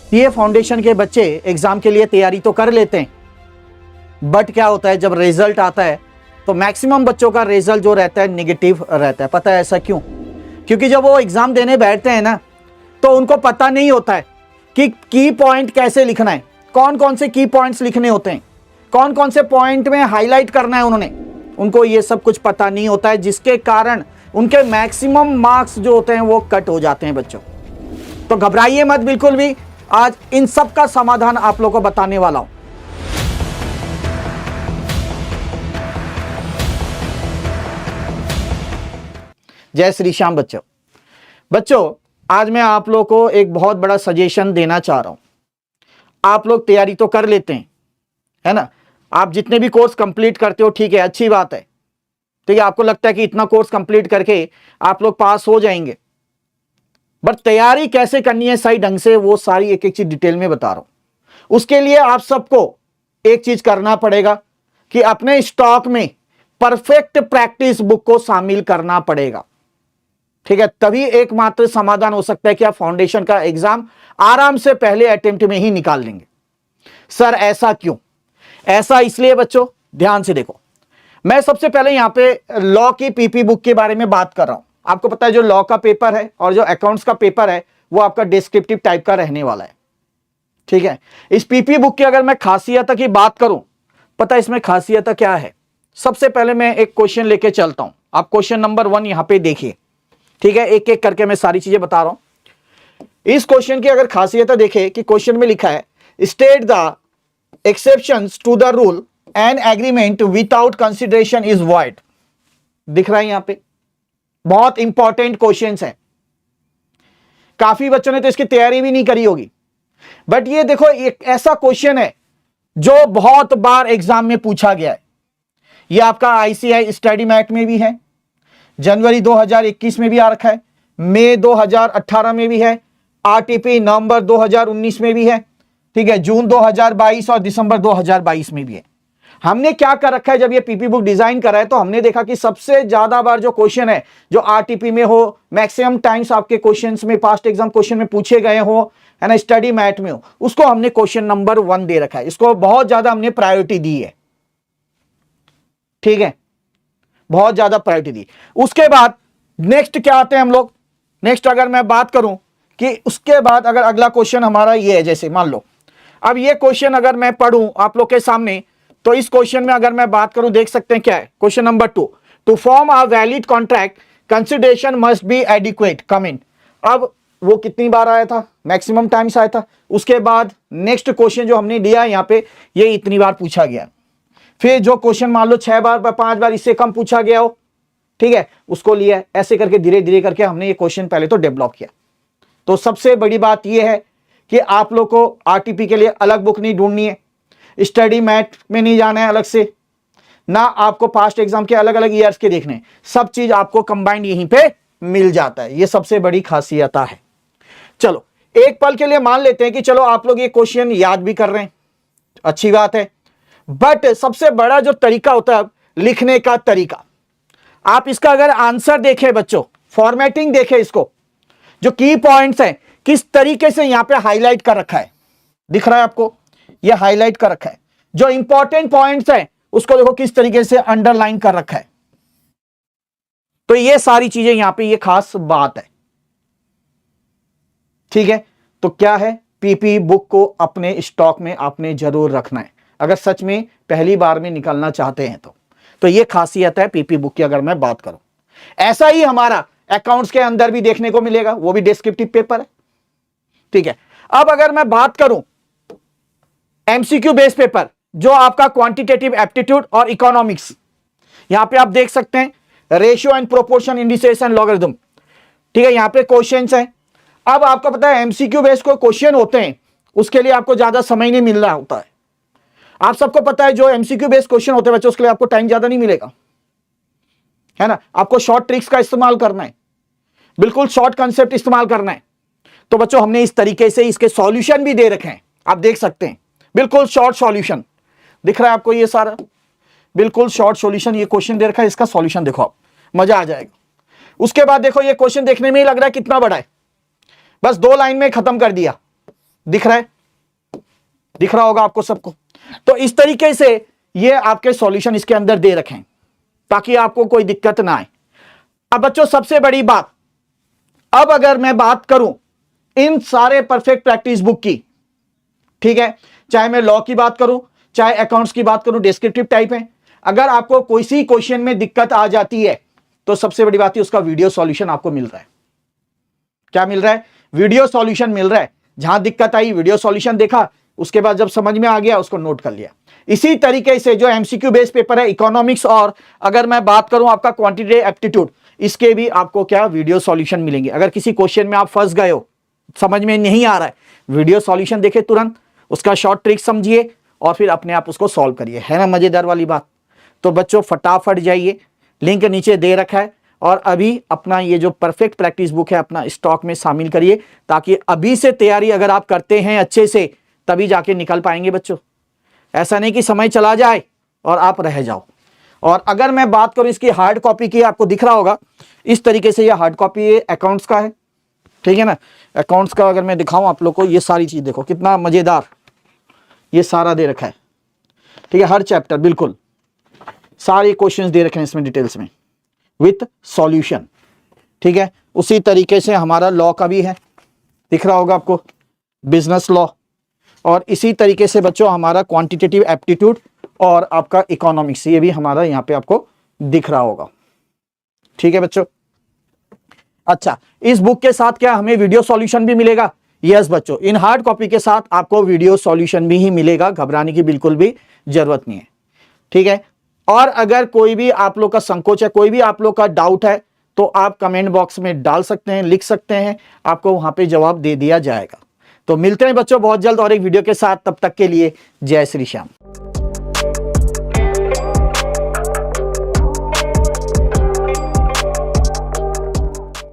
ये फाउंडेशन के बच्चे एग्जाम के लिए तैयारी तो कर लेते हैं, बट क्या होता है जब रिजल्ट आता है तो मैक्सिमम बच्चों का रिजल्ट जो रहता है नेगेटिव रहता है। पता है ऐसा क्यों? क्योंकि जब वो एग्जाम देने बैठते हैं ना तो उनको पता नहीं होता है कि की पॉइंट कैसे लिखना है, कौन कौन से की पॉइंट्स लिखने होते हैं, कौन कौन से पॉइंट में हाईलाइट करना है उनको ये सब कुछ पता नहीं होता है, जिसके कारण उनके मैक्सिमम मार्क्स जो होते हैं वो कट हो जाते हैं बच्चों। तो घबराइए मत बिल्कुल भी, आज इन सब का समाधान आप लोगों को बताने वाला हूं। जय श्री श्याम बच्चों, आज मैं आप लोगों को एक बहुत बड़ा सजेशन देना चाह रहा हूं। आप लोग तैयारी तो कर लेते हैं, है ना? आप जितने भी कोर्स कंप्लीट करते हो ठीक है, अच्छी बात है, ठीक है। आपको लगता है कि इतना कोर्स कंप्लीट करके आप लोग पास हो जाएंगे, बट तैयारी कैसे करनी है सही ढंग से, वो सारी एक एक चीज डिटेल में बता रहा हूं। उसके लिए आप सबको एक चीज करना पड़ेगा कि अपने स्टॉक में परफेक्ट प्रैक्टिस बुक को शामिल करना पड़ेगा, ठीक है। तभी एकमात्र समाधान हो सकता है कि आप फाउंडेशन का एग्जाम आराम से पहले अटेम्प्ट में ही निकाल लेंगे। सर ऐसा क्यों? ऐसा इसलिए बच्चों, ध्यान से देखो। मैं सबसे पहले यहां पे लॉ की पीपी बुक के बारे में बात कर रहा हूं। आपको पता है जो लॉ का पेपर है और जो अकाउंट्स का पेपर है वो आपका डिस्क्रिप्टिव टाइप का रहने वाला है, ठीक है। इस पीपी बुक की अगर मैं खासियत की बात करूं, पता है इसमें खासियत क्या है? सबसे पहले मैं एक क्वेश्चन लेके चलता हूं, आप क्वेश्चन नंबर 1 यहां पे देखिए, ठीक है। एक एक करके मैं सारी चीजें बता रहा हूं। इस क्वेश्चन की अगर खासियत देखें कि क्वेश्चन में लिखा है state the exceptions to the rule and agreement without consideration is void. दिख रहा है यहां पे, बहुत इंपॉर्टेंट क्वेश्चंस हैं। काफी बच्चों ने तो इसकी तैयारी भी नहीं करी होगी, बट ये देखो एक ऐसा क्वेश्चन है जो बहुत बार एग्जाम में पूछा गया है। ये आपका आईसीआई स्टडी मैट में भी है, जनवरी 2021 में भी आ रखा है, मई 2018 में भी है, आरटीपी नवंबर 2019 में भी है, ठीक है, जून 2022 और दिसंबर 2022 में भी है। हमने क्या कर रखा है, जब ये पीपी बुक डिजाइन करा है तो हमने देखा कि सबसे ज्यादा बार जो क्वेश्चन है जो आरटीपी में हो, मैक्सिमम टाइम्स आपके क्वेश्चंस में पास्ट एग्जाम क्वेश्चन में पूछे गए हो, है ना, स्टडी मैट में हो, उसको हमने क्वेश्चन नंबर 1 दे रखा है। इसको बहुत ज्यादा हमने प्रायोरिटी दी है, ठीक है, बहुत ज्यादा प्रायोरिटी दी। उसके बाद नेक्स्ट क्या आते हैं हम लोग? नेक्स्ट अगर मैं बात करूं कि उसके बाद अगर अगला क्वेश्चन हमारा ये है, जैसे मान लो अब ये क्वेश्चन अगर मैं पढ़ूं आप लोग के सामने, तो इस क्वेश्चन में अगर मैं बात करूं, देख सकते हैं क्या है question number 2, to form a valid contract consideration must be adequate come in. अब वो कितनी बार आया था? मैक्सिमम टाइम्स आया था। उसके बाद नेक्स्ट क्वेश्चन जो हमने दिया यहां पे, ये इतनी बार पूछा गया। फिर जो क्वेश्चन मान लो 6 बार 5 बार इससे कम पूछा गया हो, ठीक है, उसको लिया। ऐसे करके धीरे धीरे करके हमने ये क्वेश्चन पहले तो डेवलप किया। तो सबसे बड़ी बात यह है कि आप लोग को आरटीपी के लिए अलग बुक नहीं ढूंढनी है, स्टडी मैट में नहीं जाना है अलग से, ना आपको पास्ट एग्जाम के अलग अलग ईयर्स के देखने, सब चीज आपको कंबाइंड यहीं पे मिल जाता है। ये सबसे बड़ी खासियत है। चलो एक पल के लिए मान लेते हैं कि चलो आप लोग ये क्वेश्चन याद भी कर रहे हैं, अच्छी बात है, बट सबसे बड़ा जो तरीका होता है लिखने का तरीका, आप इसका अगर आंसर देखें बच्चों, फॉर्मेटिंग देखें, इसको जो की पॉइंट्स हैं किस तरीके से यहां पे हाईलाइट कर रखा है, दिख रहा है आपको, ये हाईलाइट कर रखा है। जो इंपॉर्टेंट पॉइंट्स हैं उसको देखो किस तरीके से अंडरलाइन कर रखा है। तो ये सारी चीजें यहां पे ये खास बात है, ठीक है। तो क्या है, पीपी बुक को अपने स्टॉक में आपने जरूर रखना है अगर सच में पहली बार में निकलना चाहते हैं तो ये खासियत है पीपी बुक की। अगर मैं बात करूं, ऐसा ही हमारा अकाउंट्स के अंदर भी देखने को मिलेगा, वो भी डिस्क्रिप्टिव पेपर है, ठीक है। अब अगर मैं बात करूं एमसीक्यू बेस पेपर, जो आपका क्वांटिटेटिव एप्टीट्यूड और इकोनॉमिक्स, यहां पे आप देख सकते हैं ratio and proportion indices and logarithm, ठीक है, यहां पे क्वेश्चंस हैं। अब आपको पता है एमसीक्यू बेस को क्वेश्चन होते हैं, उसके लिए आपको ज्यादा समय नहीं मिल रहा होता है। आप सबको पता है जो एमसीक्यू बेस्ड क्वेश्चन होते हैं बच्चों, उसके लिए आपको टाइम ज्यादा नहीं मिलेगा, है ना। आपको शॉर्ट ट्रिक्स का इस्तेमाल करना है, बिल्कुल शॉर्ट कंसेप्ट इस्तेमाल करना है। तो बच्चों हमने इस तरीके से इसके सॉल्यूशन भी दे रखे हैं, आप देख सकते हैं, बिल्कुल शॉर्ट सॉल्यूशन दिख रहा है आपको, ये सारा बिल्कुल शॉर्ट सॉल्यूशन, ये क्वेश्चन दे रखा है, इसका सॉल्यूशन देखो आप, मजा आ जाएगा। उसके बाद देखो ये क्वेश्चन देखने में ही लग रहा है कितना बड़ा है, बस 2 लाइन में खत्म कर दिया, दिख रहा है, दिख रहा होगा आपको सबको। तो इस तरीके से ये आपके सॉल्यूशन इसके अंदर दे रखे हैं ताकि आपको कोई दिक्कत ना आए। अब बच्चों सबसे बड़ी बात, अब अगर मैं बात करूं इन सारे परफेक्ट प्रैक्टिस बुक की, ठीक है, चाहे मैं लॉ की बात करूं, चाहे अकाउंट्स की बात करूं, डिस्क्रिप्टिव टाइप है, अगर आपको कोई सी क्वेश्चन में दिक्कत आ जाती है तो सबसे बड़ी बात है उसका वीडियो सॉल्यूशन आपको मिल रहा है। क्या मिल रहा है? वीडियो सॉल्यूशन मिल रहा है। जहां दिक्कत आई वीडियो सॉल्यूशन देखा, उसके बाद जब समझ में आ गया उसको नोट कर लिया। इसी तरीके से जो एमसीक्यू बेस्ड पेपर है इकोनॉमिक्स, और अगर मैं बात करूं आपका क्वांटिटेटिव एप्टीट्यूड, इसके भी आपको क्या वीडियो सॉल्यूशन मिलेंगे। अगर किसी क्वेश्चन में आप फंस गए हो, समझ में नहीं आ रहा है, वीडियो सॉल्यूशन देखे तुरंत, उसका शॉर्ट ट्रिक समझिए और फिर अपने आप उसको सॉल्व करिए। है ना मजेदार वाली बात? तो बच्चों फटाफट जाइए, लिंक नीचे दे रखा है, और अभी अपना ये जो परफेक्ट प्रैक्टिस बुक है अपना स्टॉक में शामिल करिए, ताकि अभी से तैयारी अगर आप करते हैं अच्छे से तभी जाके निकल पाएंगे बच्चों। ऐसा नहीं कि समय चला जाए और आप रह जाओ। और अगर मैं बात करूं इसकी हार्ड कॉपी की, आपको दिख रहा होगा इस तरीके से, ये हार्ड कॉपी अकाउंट्स का है, ठीक है ना। अकाउंट्स का अगर मैं दिखाऊं आप लोग को, ये सारी चीज देखो कितना मजेदार, ये सारा दे रखा है, ठीक है, हर चैप्टर बिल्कुल सारे क्वेश्चंस दे रखे हैं इसमें डिटेल्स में विथ सॉल्यूशन, ठीक है। उसी तरीके से हमारा लॉ का भी है, दिख रहा होगा आपको, बिजनेस लॉ। और इसी तरीके से बच्चों हमारा क्वांटिटेटिव एप्टीट्यूड और आपका इकोनॉमिक्स, ये भी हमारा यहाँ पे आपको दिख रहा होगा, ठीक है बच्चों। अच्छा, इस बुक के साथ क्या हमें वीडियो सॉल्यूशन भी मिलेगा? यस बच्चों, इन हार्ड कॉपी के साथ आपको वीडियो सॉल्यूशन भी ही मिलेगा, घबराने की बिल्कुल भी जरूरत नहीं है, ठीक है। और अगर कोई भी आप लोग का संकोच है, कोई भी आप लोग का डाउट है, तो आप कमेंट बॉक्स में डाल सकते हैं, लिख सकते हैं, आपको वहां पे जवाब दे दिया जाएगा। तो मिलते हैं बच्चों बहुत जल्द और एक वीडियो के साथ, तब तक के लिए जय श्री श्याम।